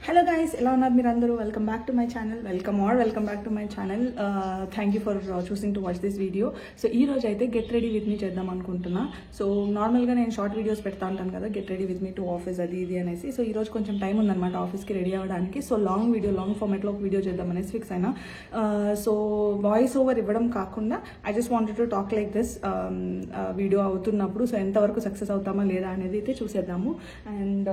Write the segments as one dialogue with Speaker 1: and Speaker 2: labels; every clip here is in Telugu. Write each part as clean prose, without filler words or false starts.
Speaker 1: Hello guys, ఎలా ఉన్నారు మీరు అందరూ? Welcome back to my channel. Welcome back to my channel. Thank you for choosing to watch this video. So ఈ రోజు అయితే గెట్ రెడీ విత్ మీ చేద్దాం అనుకుంటున్నా. సో నార్మల్గా నేను షార్ట్ వీడియోస్ పెడతా ఉంటాను కదా, get ready with me to office అది ఇది అనేసి. సో ఈ రోజు కొంచెం టైం ఉందన్నమాట ఆఫీస్కి రెడీ అవ్వడానికి. సో లాంగ్ ఫార్మాట్లో ఒక వీడియో చేద్దాం అనేసి ఫిక్స్ అయినా. సో వాయిస్ ఓవర్ ఇవ్వడం కాకుండా I just wanted to talk like this video అవుతున్నప్పుడు. సో ఎంతవరకు సక్సెస్ అవుతామా లేదా అనేది అయితే చూసేద్దాము. And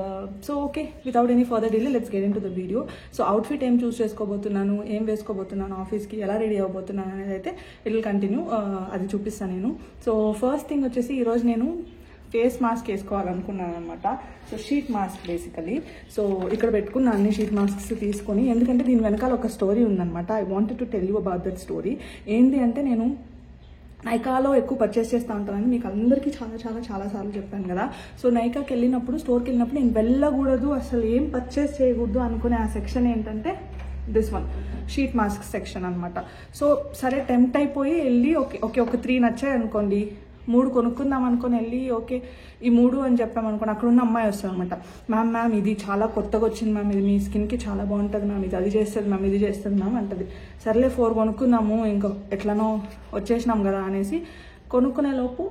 Speaker 1: so okay, without any further delay let's get in to the video. So outfit ఏం చూస్ చేసుకోబోతున్నాను, ఏం వేసుకోబోతున్నాను, ఆఫీస్కి ఎలా రెడీ అవ్వబోతున్నాను అనేది అయితే ఇట్ విల్ కంటిన్యూ, అది చూపిస్తాను నేను. సో ఫస్ట్ థింగ్ వచ్చేసి ఈరోజు నేను ఫేస్ మాస్క్ వేసుకోవాలనుకున్నాను అనమాట. So sheet mask basically. So ఇక్కడ పెట్టుకున్న అన్ని షీట్ మాస్క్స్ తీసుకొని, ఎందుకంటే దీని వెనకాల ఒక స్టోరీ ఉందన్నమాట. I wanted to tell you about that story. ఏంటి అంటే, నేను నైకాలో ఎక్కువ పర్చేస్ చేస్తూ ఉంటానని మీకు అందరికీ చాలా సార్లు చెప్పాను కదా. సో నైకాకి వెళ్ళినప్పుడు, స్టోర్కి వెళ్ళినప్పుడు నేను వెళ్ళకూడదు, అసలు ఏం పర్చేస్ చేయకూడదు అనుకునే ఆ సెక్షన్ ఏంటంటే this one, sheet mask section అనమాట. సో సరే టెంప్ట్ అయిపోయి వెళ్ళి ఒక 3 నచ్చాయి అనుకోండి, 3 కొనుక్కుందాం అనుకుని వెళ్ళి ఓకే ఈ 3 అని చెప్పామనుకోండి, అక్కడ ఉన్న అమ్మాయి వస్తుంది అనమాట. మ్యామ్ ఇది చాలా కొత్తగా వచ్చింది మ్యామ్, ఇది మీ స్కిన్కి చాలా బాగుంటుంది మ్యామ్, ఇది అది చేస్తుంది మ్యామ్, ఇది చేస్తుంది మ్యామ్ అంటది. సర్లే 4 కొనుక్కుందాము, ఇంకా ఎట్లనో వచ్చేసినాం కదా అనేసి కొనుక్కునే లోపు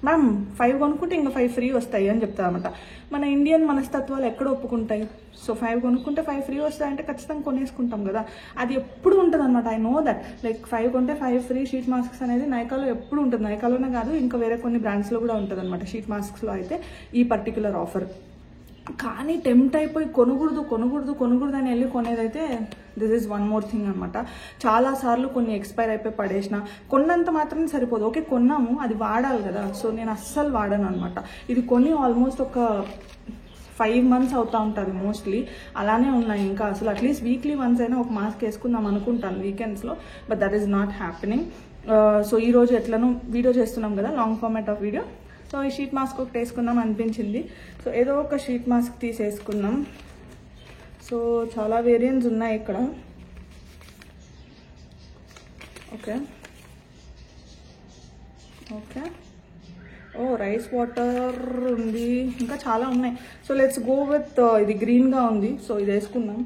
Speaker 1: మ్యామ్ 5 కొనుక్కుంటే ఇంకా 5 ఫ్రీ వస్తాయి అని చెప్తారు అనమాట. మన ఇండియన్ మనస్తత్వాలు ఎక్కడ ఒప్పుకుంటాయి? సో 5 కొనుక్కుంటే 5 ఫ్రీ వస్తాయంటే ఖచ్చితంగా కొనేసుకుంటాం కదా. అది ఎప్పుడు ఉంటుంది అనమాట. ఐ నో దట్, లైక్ 5 కొంటే 5 ఫ్రీ షీట్ మాస్క్స్ అనేది నైకాలో ఎప్పుడు ఉంటుంది. నైకాలోనే కాదు, ఇంకా వేరే కొన్ని బ్రాండ్స్లో కూడా ఉంటుంది అనమాట. షీట్ మాస్క్స్లో అయితే ఈ పర్టికులర్ ఆఫర్. కానీ టెంప్ట్ అయిపోయి కొనకూడదు అని వెళ్ళి కొనేదైతే this is one more thing అనమాట. చాలాసార్లు కొన్ని ఎక్స్పైర్ అయిపోయి పడేసిన, కొన్నంత మాత్రం సరిపోదు. ఓకే కొన్నాము, అది వాడాలి కదా. సో నేను అస్సలు వాడాను అనమాట. ఇది కొని ఆల్మోస్ట్ ఒక 5 months అవుతా ఉంటుంది మోస్ట్లీ. అలానే ఉన్నాయి ఇంకా. అసలు అట్లీస్ట్ వీక్లీ వన్స్ అయినా ఒక మాస్క్ వేసుకుందాం అనుకుంటాను వీకెండ్స్లో, but that is not happening. So ఈరోజు ఎట్లనో వీడియో చేస్తున్నాం కదా, long format of video. So ఈ షీట్ మాస్క్ ఒకటి వేసుకుందాం అనిపించింది. సో ఏదో ఒక షీట్ మాస్క్ తీసేసుకుందాం. సో చాలా వేరియంట్స్ ఉన్నాయి ఇక్కడ. ఓకే ఓ రైస్ వాటర్ ఉంది, ఇంకా చాలా ఉన్నాయి. సో లెట్స్ గో విత్ ఇది గ్రీన్గా ఉంది. సో ఇది వేసుకుందాం,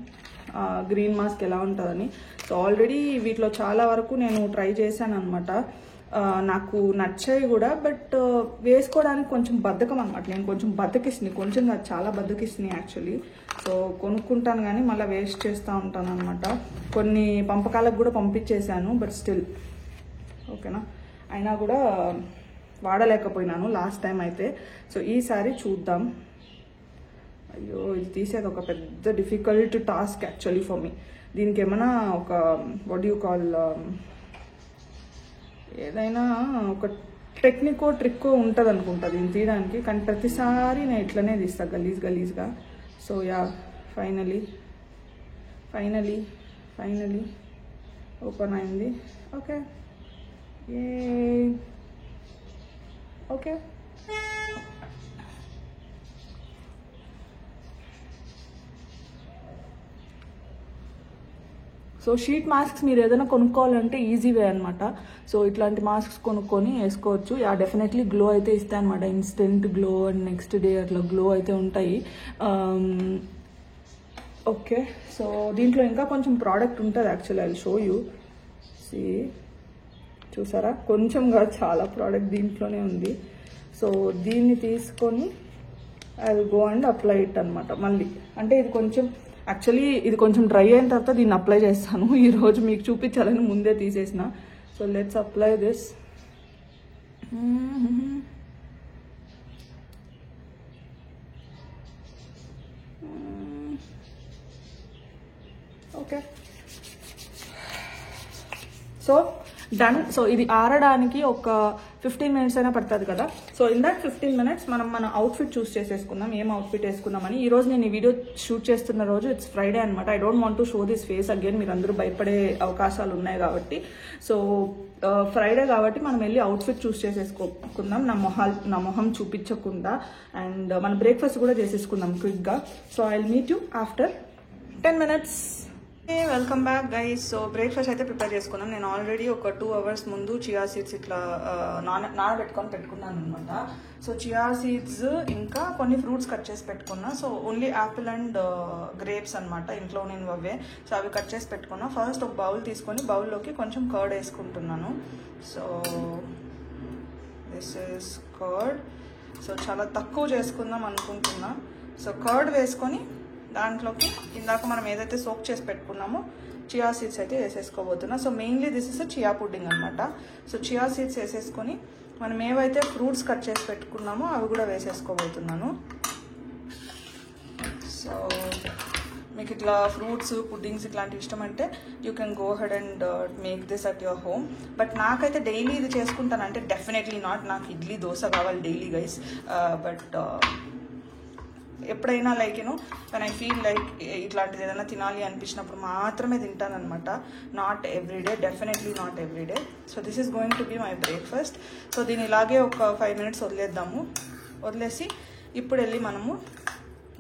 Speaker 1: గ్రీన్ మాస్క్ ఎలా ఉంటుందని. సో ఆల్రెడీ వీటిలో చాలా వరకు నేను ట్రై చేశాను అనమాట. నాకు నచ్చాయి కూడా, బట్ వేసుకోవడానికి కొంచెం బద్ధకం అనమాట. నేను కొంచెం బద్దకిస్తుంది, కొంచెం కాదు చాలా బద్దకిస్తుంది యాక్చువల్లీ. సో కొనుక్కుంటాను కానీ మళ్ళీ వేస్ట్ చేస్తూ ఉంటాను అనమాట. కొన్ని పంపకాలకు కూడా పంపించేశాను, బట్ స్టిల్ ఓకేనా, అయినా కూడా వాడలేకపోయినాను లాస్ట్ టైం అయితే. సో ఈసారి చూద్దాం. అయ్యో ఇది తీసేది ఒక పెద్ద difficult task actually for me. దీనికి ఏమైనా ఒక వాట్ యూ కాల్, ఏదైనా ఒక టెక్నికో ట్రిక్కో ఉంటుంది అనుకుంటా దీన్ని తీయడానికి. కానీ ప్రతిసారి నేను ఇట్లనే తీస్తా గలీజ్గా. సో యా ఫైనలీ ఓపెన్ అయింది. Okay okay so sheet masks మీరు ఏదైనా కొనుక్కోవాలంటే ఈజీ వే అనమాట. సో ఇట్లాంటి మాస్క్స్ కొనుక్కొని వేసుకోవచ్చు. యా డెఫినెట్లీ గ్లో అయితే ఇస్తాయి అనమాట. Instant glow and next day అట్లా గ్లో అయితే ఉంటాయి. ఓకే సో దీంట్లో ఇంకా కొంచెం ప్రోడక్ట్ ఉంటుంది actually. I will show you. See చూసారా, కొంచెంగా చాలా ప్రోడక్ట్ దీంట్లోనే ఉంది. సో దీన్ని తీసుకొని I will go and apply it అనమాట. మళ్ళీ అంటే ఇది కొంచెం యాక్చువల్లీ ఇది కొంచెం డ్రై అయిన తర్వాత దీన్ని అప్లై చేస్తాను. ఈరోజు మీకు చూపించాలని ముందే తీసేసిన. So let's apply this. Okay so done. So ఇది ఆరడానికి ఒక 15 minutes అయినా పడుతుంది కదా. సో ఇన్ దట్ 15 minutes మనం మన అవుట్ఫిట్ చూస్ చేసేసుకుందాం, ఏం అవుట్ఫిట్ వేసుకుందామని. ఈ రోజు నేను ఈ వీడియో షూట్ చేస్తున్న రోజు ఇట్స్ ఫ్రైడే అనమాట. I don't want to show this face again, మీరు అందరూ భయపడే అవకాశాలు ఉన్నాయి కాబట్టి. సో ఫ్రైడే కాబట్టి మనం వెళ్ళి అవుట్ఫిట్ చూస్ చేసేసుకుందాం, నా మొహం చూపించకుండా. అండ్ మన బ్రేక్ఫాస్ట్ కూడా చేసేసుకుందాం క్విక్గా. So I will meet you after 10 minutes. Welcome back guys. So breakfast అయితే ప్రిపేర్ చేసుకున్నాను. నేను ఆల్రెడీ ఒక 2 hours ముందు చియా సీడ్స్ ఇట్లా పెట్టుకున్నాను అనమాట. సో చియా సీడ్స్ ఇంకా కొన్ని ఫ్రూట్స్ కట్ చేసి పెట్టుకున్నా. So only Apple and grapes అనమాట ఇంట్లో నేను అవే. సో అవి కట్ చేసి పెట్టుకున్నా. ఫస్ట్ ఒక బౌల్ తీసుకొని బౌల్లోకి కొంచెం కర్డ్ వేసుకుంటున్నాను. So this is curd. So చాలా తక్కువ చేసుకుందాం అనుకుంటున్నా. సో కర్డ్ వేసుకొని దాంట్లోకి ఇందాక మనం ఏదైతే సోక్ చేసి పెట్టుకున్నామో చియా సీడ్స్ అయితే వేసేసుకోబోతున్నా. So mainly this is chia pudding అనమాట. సో చియా సీడ్స్ వేసేసుకొని మనం ఏవైతే ఫ్రూట్స్ కట్ చేసి పెట్టుకున్నామో అవి కూడా వేసేసుకోబోతున్నాను. సో మీకు ఇట్లా ఫ్రూట్స్ పుడ్డింగ్స్ ఇట్లాంటివి ఇష్టం అంటే you can go head and make this at your home. But నాకైతే డైలీ ఇది చేసుకుంటాను అంటే డెఫినెట్లీ నాట్ నాకు ఇడ్లీ దోశ కావాలి డైలీ గైస్. బట్ ఎప్పుడైనా like you know when I feel like ఇట్లాంటిది ఏదైనా తినాలి అనిపించినప్పుడు మాత్రమే తింటానమాట. Not everyday, definitely not everyday. So this is going to be my breakfast. So దీని ఇలాగే ఒక 5 minutes వదిలేద్దాము. వదిలేసి ఇప్పుడు వెళ్ళి మనము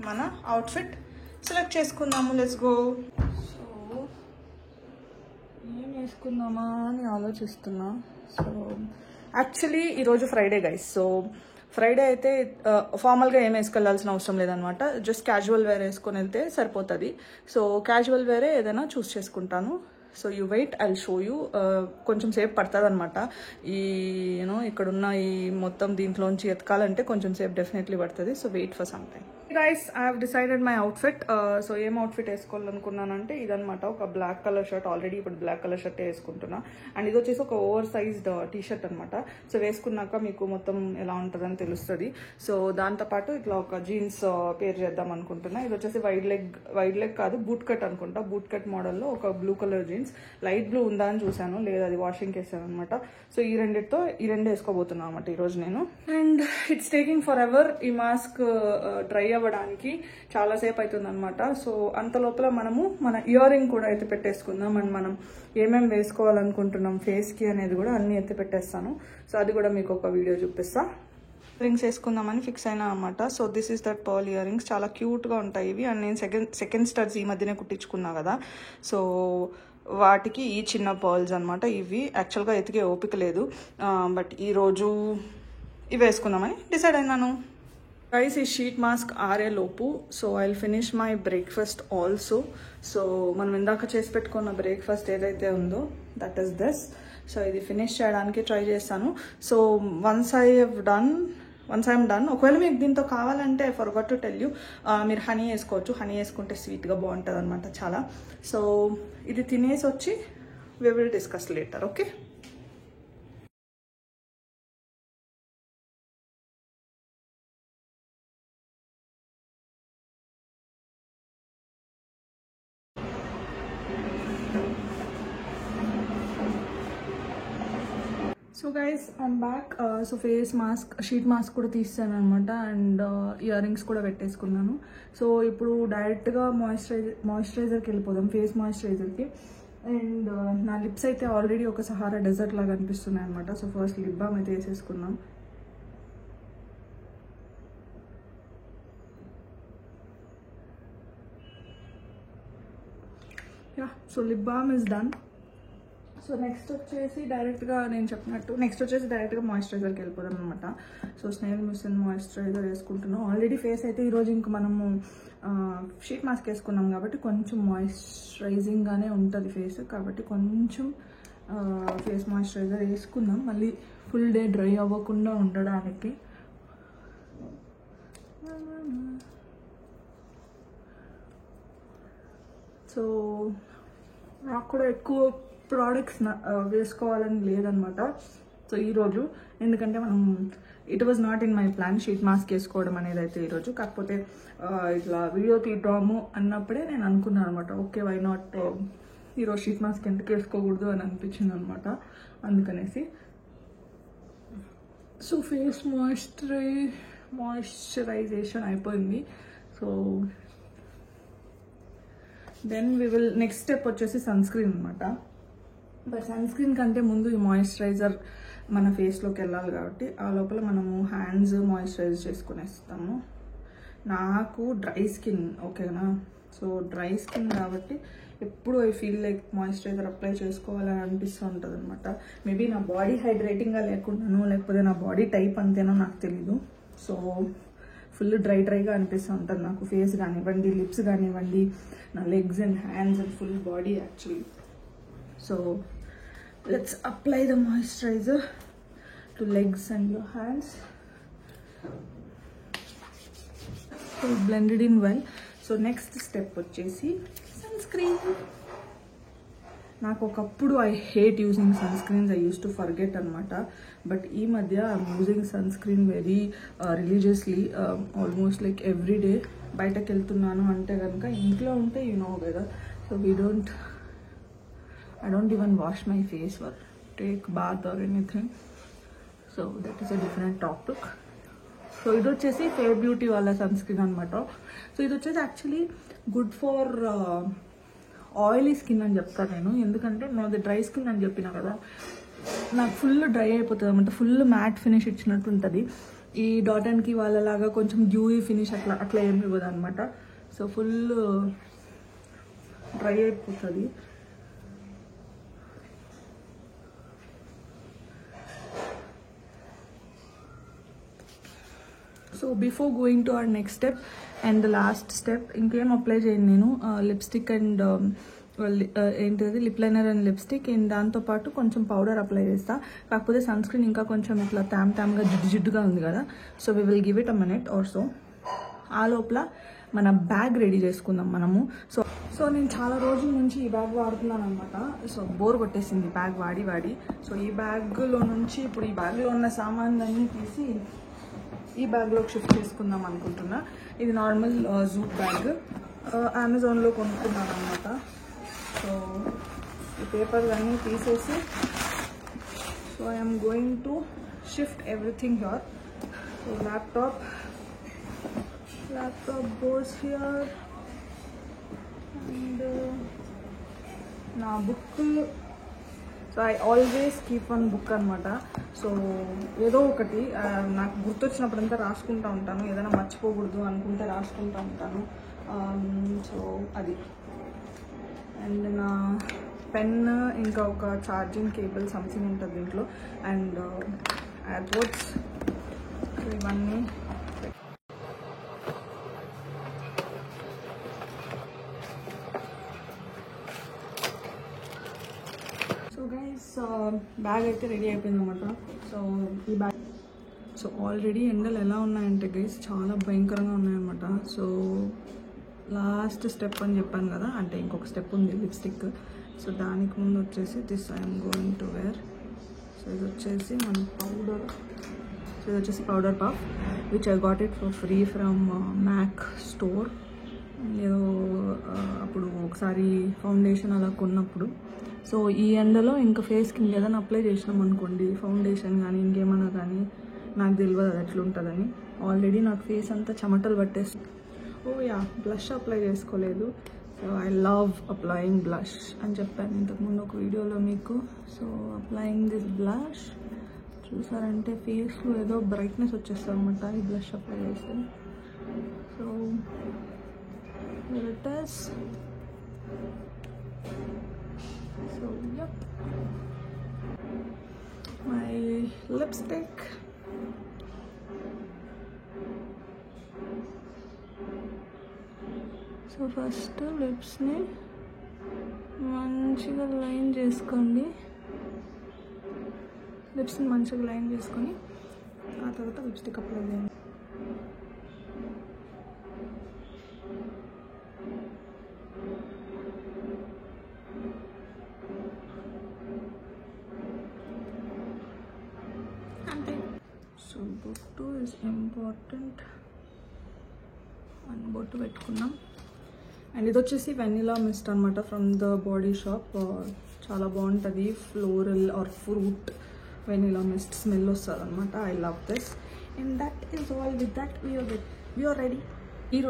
Speaker 1: మన అవుట్ఫిట్ సెలెక్ట్ చేసుకుందాము. Let's go. సో ఏం వేసుకుందామా అని ఆలోచిస్తున్నా. సో యాక్చువల్లీ ఈరోజు ఫ్రైడే గైస్. సో ఫ్రైడే అయితే ఫార్మల్గా ఏం వేసుకెళ్లాల్సిన అవసరం లేదనమాట. జస్ట్ క్యాజువల్ వేర్ వేసుకొని వెళ్తే సరిపోతుంది. సో క్యాజువల్ వేరే ఏదైనా చూస్ చేసుకుంటాను. So you wait, I will show you. కొంచెం సేపు పడుతుంది అనమాట. ఈ యూనో ఇక్కడున్న ఈ మొత్తం దీంట్లోంచి ఎతకాలంటే కొంచెం సేపు డెఫినెట్లీ పడుతుంది. So wait for some time. Guys, I have decided my outfit. So ఏం అవుట్ఫిట్ వేసుకోవాలనుకున్నానంటే ఇదనమాట. ఒక బ్లాక్ కలర్ షర్ట్. ఆల్రెడీ ఇప్పుడు బ్లాక్ కలర్ షర్ట్ వేసుకుంటున్నా. అండ్ ఇది వచ్చేసి ఒక ఓవర్ సైజ్డ్ టీషర్ట్ అనమాట. సో వేసుకున్నాక మీకు మొత్తం ఎలా ఉంటుందని తెలుస్తుంది. సో దాంతోపాటు ఇట్లా ఒక జీన్స్ పేర్ చేద్దాం అనుకుంటున్నా. ఇది వచ్చేసి వైడ్ లెగ్ కాదు, బూట్ కట్ అనుకుంటా. బూట్ కట్ మోడల్లో ఒక blue colour jeans. Light blue ఉందా అని చూసాను, లేదు అది వాషింగ్కి వేసాను అనమాట. సో ఈ రెండు వేసుకోబోతున్నాను అనమాట ఈరోజు నేను. And it's taking for ever ఈ మాస్క్ డ్రై అవ్వడానికి చాలాసేపు అవుతుంది అనమాట. సో అంత లోపల మనము మన ఇయర్ రింగ్ కూడా అయితే పెట్టేసుకుందాం. అండ్ మనం ఏమేమి వేసుకోవాలనుకుంటున్నాం ఫేస్కి అనేది కూడా అన్ని అయితే పెట్టేస్తాను. సో అది కూడా మీకు ఒక వీడియో చూపిస్తా. రింగ్స్ వేసుకుందామని ఫిక్స్ అయినా అనమాట. So this is that pearl ear rings. చాలా క్యూట్గా ఉంటాయి ఇవి. అండ్ నేను సెకండ్ స్టడ్స్ ఈ మధ్యనే కుట్టించుకున్నా కదా. సో వాటికి ఈ చిన్న పర్ల్స్ అనమాట. ఇవి యాక్చువల్గా ఎతికే ఓపిక లేదు. బట్ ఈరోజు ఇవి వేసుకుందామని డిసైడ్ అయినాను. గైస్, ఈ షీట్ మాస్క్ ఆరే లోపు so I will finish my breakfast also. So మనం ఇందాక చేసి పెట్టుకున్న బ్రేక్ఫాస్ట్ ఏదైతే ఉందో దట్ ఈస్ దిస్. సో ఇది ఫినిష్ చేయడానికి ట్రై చేస్తాను. సో వన్స్ ఐఎమ్ డన్, ఒకవేళ మీకు దీంతో కావాలంటే I forgot to tell you, మీరు హనీ వేసుకోవచ్చు. హనీ వేసుకుంటే స్వీట్గా బాగుంటుంది అనమాట చాలా. సో ఇది తినేసి వచ్చి we will discuss later. Okay. So guys, I'm back. So face mask, sheet mask కూడా తీసాను అనమాట. అండ్ ఇయర్ రింగ్స్ కూడా పెట్టేసుకున్నాను. సో ఇప్పుడు డైరెక్ట్గా మాయిశ్చరైజర్కి వెళ్ళిపోదాం, ఫేస్ మాయిశ్చరైజర్కి. అండ్ నా లిప్స్ అయితే ఆల్రెడీ ఒక సహారా డెజర్ట్ లాగా అనిపిస్తున్నాయి అనమాట. సో ఫస్ట్ లిప్ బామ్ అయితే వేసేసుకున్నాం. Yeah, so lip balm is done. So next వచ్చేసి డైరెక్ట్గా మాయిశ్చరైజర్కి వెళ్ళిపోదాం అనమాట. సో స్నేల్ మిషన్ మాయిశ్చరైజర్ వేసుకుంటున్నాం. ఆల్రెడీ ఫేస్ అయితే ఈరోజు ఇంకా మనము షీట్ మాస్క్ వేసుకున్నాం కాబట్టి కొంచెం మాయిశ్చరైజింగ్గానే ఉంటుంది ఫేస్. కాబట్టి కొంచెం ఫేస్ మాయిశ్చరైజర్ వేసుకుందాం, మళ్ళీ ఫుల్ డే డ్రై అవ్వకుండా ఉండడానికి. సో నాకు కూడా ఎక్కువ ప్రోడక్ట్స్ వేసుకోవాలని లేదనమాట. సో ఈరోజు ఎందుకంటే మనం it was not in my plan sheet mask వేసుకోవడం అనేది అయితే ఈరోజు. కాకపోతే ఇట్లా వీడియో తీద్దాము అన్నప్పుడే నేను అనుకున్నాను అనమాట. ఓకే, వై నాట్ ఈరోజు షీట్ మాస్క్ ఎందుకు వేసుకోకూడదు అని అనిపించింది అనమాట. అందుకనేసి సో ఫేస్ మాయిశ్చరైజేషన్ అయిపోయింది. So then we will next step వచ్చేసి సన్ స్క్రీన్ అనమాట. బట్ సన్ స్క్రీన్ కంటే ముందు ఈ మాయిశ్చరైజర్ మన ఫేస్లోకి వెళ్ళాలి కాబట్టి ఆ లోపల మనము హ్యాండ్స్ మాయిశ్చరైజ్ చేసుకునేస్తాము. నాకు డ్రై స్కిన్, ఓకేనా. సో డ్రై స్కిన్ కాబట్టి ఎప్పుడు I feel like moisturizer apply చేసుకోవాలని అనిపిస్తూ ఉంటుంది అనమాట. మేబీ నా బాడీ హైడ్రేటింగ్గా లేకుండాను, లేకపోతే నా బాడీ టైప్ అంతేనో నాకు తెలీదు. సో ఫుల్ డ్రైగా అనిపిస్తూ ఉంటుంది నాకు. ఫేస్ కానివ్వండి, లిప్స్ కానివ్వండి, నా legs and hands and full body actually. So let's apply the moisturiser to legs and your hands. So blended in well. So next step వచ్చేసి సన్ స్క్రీన్. నాకు ఒకప్పుడు I hate using sun screens, I use to forget అనమాట. బట్ ఈ మధ్య I'm using sun screen very religiously, almost like every day. బయటకు వెళ్తున్నాను అంటే కనుక, ఇంట్లో ఉంటే you know weather. So I don't even wash my face or take bath or anything. So that is a different topic. So ఇది వచ్చేసి ఫేర్ బ్యూటీ వాళ్ళ సన్ స్క్రీన్ అనమాట. సో ఇది వచ్చేసి actually good for oily skin అని చెప్తాను నేను. ఎందుకంటే నాది డ్రై స్కిన్ అని చెప్పిన కదా, నాకు ఫుల్ డ్రై అయిపోతుంది అనమాట. ఫుల్ మ్యాట్ ఫినిష్ ఇచ్చినట్టు ఉంటుంది. ఈ డాట్ అండ్ కి వాళ్ళలాగా కొంచెం డ్యూయీ ఫినిష్ అట్లా ఏమి ఇవ్వదు అనమాట. సో ఫుల్ డ్రై అయిపోతుంది. So before going to our next step and the last step, ఇంకేం అప్లై చేయను నేను. లిప్స్టిక్ అండ్ ఏంటిది lip liner and lipstick, and దాంతోపాటు కొంచెం పౌడర్ అప్లై చేస్తా. కాకపోతే సన్ స్క్రీన్ ఇంకా కొంచెం ఇట్లా తామ్గా జిడ్డుగా ఉంది కదా. So we will give it a minute or so. ఆ లోపల మన బ్యాగ్ రెడీ చేసుకుందాం మనము. సో నేను చాలా రోజుల నుంచి ఈ బ్యాగ్ వాడుతున్నాను అనమాట. సో బోర్ కొట్టేసింది బ్యాగ్ వాడి. సో ఈ బ్యాగ్లో నుంచి ఇప్పుడు ఈ బ్యాగ్లో ఉన్న సామాన్లన్నీ తీసి ఈ బ్యాగ్లోకి షిఫ్ట్ చేసుకుందాం అనుకుంటున్నా. ఇది నార్మల్ జూట్ బ్యాగ్, అమెజాన్లో కొనుక్కున్నాను అనమాట. సో ఈ పేపర్స్ అన్నీ తీసేసి, so I'm going to shift everything here. So laptop goes here and నా book. So I always keep one book అనమాట. సో ఏదో ఒకటి నాకు గుర్తొచ్చినప్పుడంతా రాసుకుంటూ ఉంటాను. ఏదైనా మర్చిపోకూడదు అనుకుంటే రాసుకుంటూ ఉంటాను. సో అది. అండ్ నా పెన్, ఇంకా ఒక ఛార్జింగ్ కేబుల్ సంథింగ్ ఉంటుంది దీంట్లో, అండ్ ఎయిర్పోర్ట్స్. సో ఇవన్నీ. బ్యాగ్ అయితే రెడీ అయిపోయింది అనమాట. సో ఈ బ్యాగ్, సో ఆల్రెడీ ఎండలు ఎలా ఉన్నాయంటే గైస్ చాలా భయంకరంగా ఉన్నాయన్నమాట. సో లాస్ట్ స్టెప్ అని చెప్పాను కదా, అంటే ఇంకొక స్టెప్ ఉంది లిప్స్టిక్. సో దానికి ముందు వచ్చేసి this I'm going to wear. So ఇది వచ్చేసి మన పౌడర్. సో ఇది వచ్చేసి powder puff which I got it for free from MAC store. ఏదో అప్పుడు ఒకసారి ఫౌండేషన్ అలా కొన్నప్పుడు. సో ఈ ఎండలో ఇంకా ఫేస్కి ఏదైనా అప్లై చేసినాం అనుకోండి, ఫౌండేషన్ కానీ ఇంకేమన్నా కానీ, నాకు తెలియదు అది ఎట్లుంటుందని. ఆల్రెడీ నాకు ఫేస్ అంతా చెమటలు పట్టేస్తుంది. ఓ యా, బ్లష్ అప్లై చేసుకోలేదు. So I love applying blush అని చెప్పాను ఇంతకుముందు ఒక వీడియోలో మీకు. సో అప్లయింగ్ దిస్ బ్లష్ చూసారంటే ఫేస్లో ఏదో బ్రైట్నెస్ వచ్చేస్తుంది అనమాట ఈ బ్లష్ అప్లై చేస్తే. So here it is. So yep, my lipstick. So first లిప్స్ని మంచిగా లైన్ చేసుకోండి. లిప్స్ని మంచిగా లైన్ చేసుకొని ఆ తర్వాత లిప్స్టిక్ అప్లై చేయండి. సో బొట్టు ఇస్ ఇంపార్టెంట్. అండ్ బొట్టు పెట్టుకున్నాం. అండ్ ఇది వచ్చేసి వెనిలా మిస్ట్ అనమాట ఫ్రమ్ ద బాడీ షాప్. చాలా బాగుంటుంది. Floral or fruit vanilla mist smell వస్తుంది అనమాట. I love this. And that is all. With that we're ready. ఈ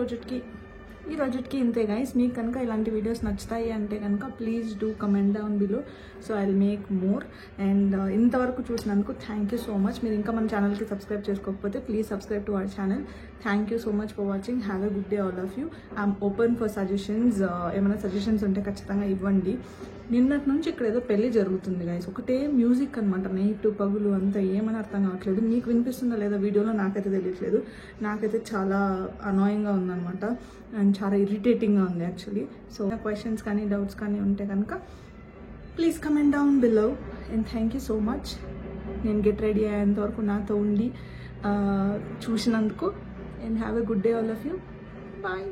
Speaker 1: రోజుకి ఇంతే గైస్. మీకు కనుక ఇలాంటి వీడియోస్ నచ్చుతాయి అంటే కనుక please do comment down below. So I will make more. And ఇంతవరకు చూసినందుకు థ్యాంక్ యూ సో మచ్. మీరు ఇంకా మన ఛానల్కి సబ్స్క్రైబ్ చేసుకోకపోతే please subscribe to our channel. Thank you so much for watching. Have a good day all of you. I'm open for suggestions. ఏమైనా సజెషన్స్ ఉంటే ఖచ్చితంగా ఇవ్వండి. నిన్నటి నుంచి ఇక్కడ ఏదో పెళ్లి జరుగుతుంది గైస్. ఒకటే మ్యూజిక్ అనమాట, నైట్ పగులు అంతా ఏమని అర్థం కావట్లేదు. మీకు వినిపిస్తుందా లేదా వీడియోలో నాకైతే తెలియట్లేదు. నాకైతే చాలా అనాయింగ్గా ఉందన్నమాట అండ్ చాలా ఇరిటేటింగ్గా ఉంది యాక్చువల్లీ. సో క్వశ్చన్స్ కానీ డౌట్స్ కానీ ఉంటే కనుక please comment down below. And thank you so much నేను గెట్ రెడీ అయ్యేంత వరకు నాతో ఉండి చూసినందుకు. And have a good day all of you. Bye.